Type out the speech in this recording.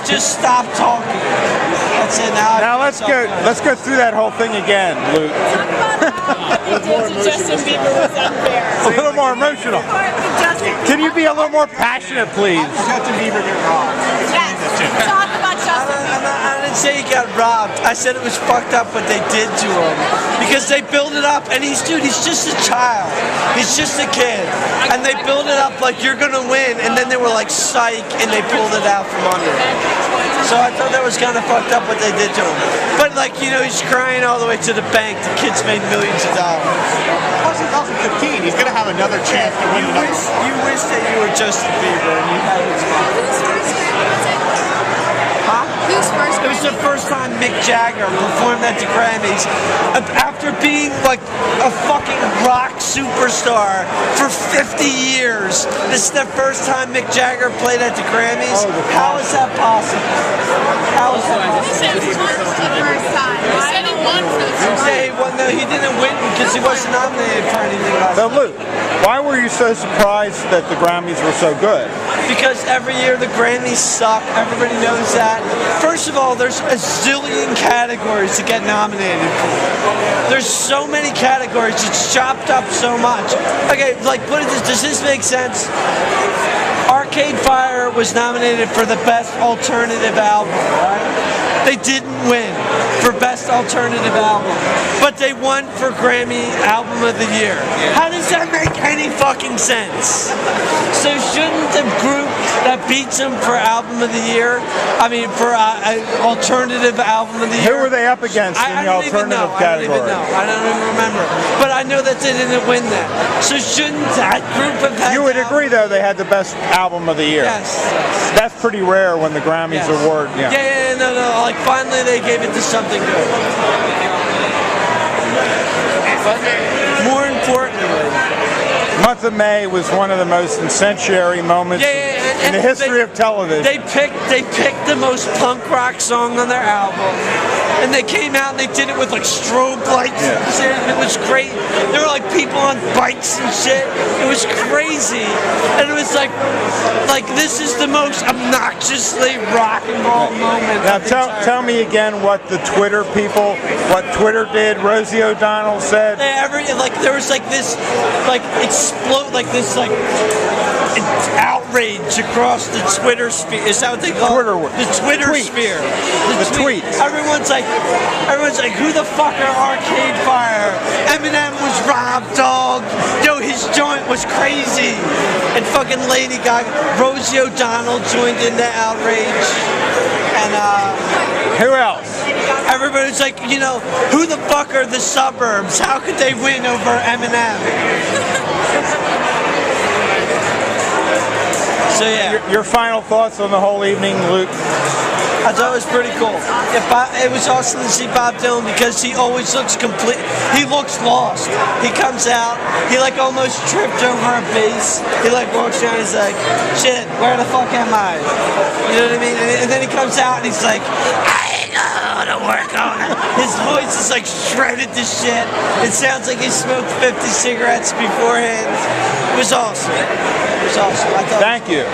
just stop talking. That's it. Now let's go through that whole thing again, Luke. What he did to Justin Bieber was unfair. A little more emotional. Can you be a little more passionate, please? Justin Bieber get robbed. Yes. Talk about Justin Bieber. I didn't say he got robbed. I said it was fucked up what they did to him. Because they build it up, and he's just a child. He's just a kid. And they build it up like you're gonna win, and then they were like, psych, and they pulled it out from under him. So I thought that was kind of fucked up what they did to him. But like, you know, he's crying all the way to the bank. The kid's made millions of dollars. Plus he's also 15. He's going to have another chance to win another one. You wish that you were Justin Bieber and you had his money. Huh? Who's first? It was the first time Mick Jagger performed at the Grammys after being like a fucking rock superstar for 50 years. This is the first time Mick Jagger played at the Grammys. How is that possible? How is that possible? He won for the first time. He said he won for the first time. Yeah, well, no, he didn't win because he wasn't nominated for anything last So time. Luke, why were you so surprised that the Grammys were so good? Because every year the Grammys suck. Everybody knows that. First of all, there's a zillion categories to get nominated for. There's so many categories. It's chopped up so much. Okay, like, does this make sense? Arcade Fire was nominated for the Best Alternative Album, right? They didn't win for Best Alternative Album, but they won for Grammy Album of the Year. How does that make any fucking sense? So shouldn't the group that beats them for Album of the Year, I mean for Alternative Album of the Year? Who were they up against in the alternative category? I don't even remember. But I know that they didn't win that. So shouldn't that group have had... You would agree, though, they had the best album of the year. Yes. That's pretty rare when the Grammys award. Yeah. No. Like, finally they gave it to something good. But more importantly, The month of May was one of the most incendiary moments in the history of television. They picked the most punk rock song on their album, and they came out and they did it with like strobe lights and shit. And it was great. There were like people on bikes and shit. It was crazy, and it was like this is the most obnoxiously rock and roll moment. Now tell me again what the Twitter people, what Twitter did. Rosie O'Donnell said. There was this outrage across the Twitter sphere. Is that what they call it? The Twitter sphere. The tweets. Everyone's like, who the fuck are Arcade Fire? Eminem was robbed, dog. Yo, his joint was crazy. And fucking Lady Gaga, Rosie O'Donnell joined in the outrage. And who else? Everybody's like, who the fuck are the Suburbs? How could they win over Eminem? So yeah. Your final thoughts on the whole evening, Luke? I thought it was pretty cool. It was awesome to see Bob Dylan because he always looks complete. He looks lost. He comes out. He almost tripped over a bass. He walks around. He's like, shit, where the fuck am I? You know what I mean? And then he comes out and he's like, I ain't gonna work on it. His voice is shredded to shit. It sounds like he smoked 50 cigarettes beforehand. It was awesome. It was awesome. Thank you.